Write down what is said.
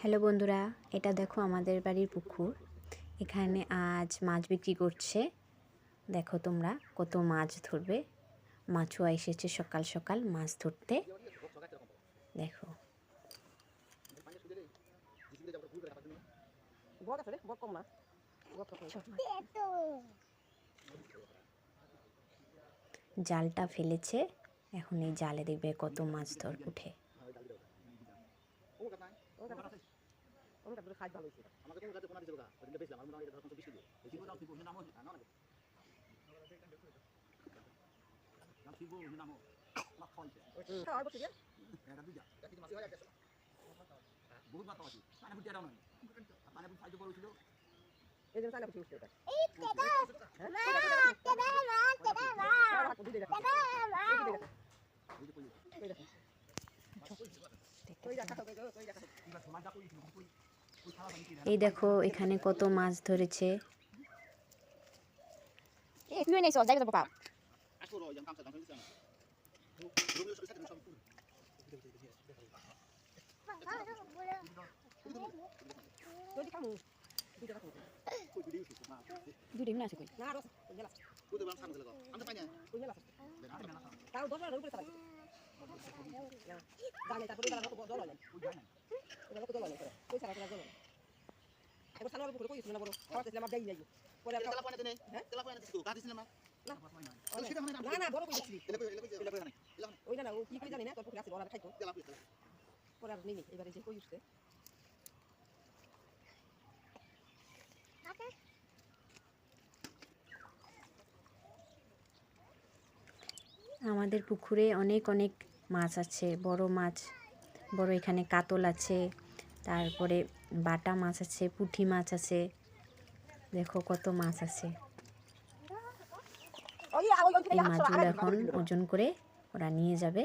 Hello বন্ধুরা, এটা দেখো আমাদের বাড়ির পুকুর। এখানে আজ মাছ বিক্রি করছে। দেখো তোমরা কত মাছ ধরবে। মাছুয়া এসেছে সকাল সকাল মাছ ধরতে। দেখো জালটা ফেলেছে, এখন এই জালে দেখবে কত মাছ উঠে। এই দেখো এখানে কত মাছ ধরেছে। আমাদের পুকুরে অনেক অনেক মাছ আছে, বড় মাছ, বড় এখানে কাতল আছে, তারপরে বাটা মাছ আছে, পুঁটি মাছ আছে। দেখো কত মাছ আছে। এই মাছগুলো এখন ওজন করে ওরা নিয়ে যাবে।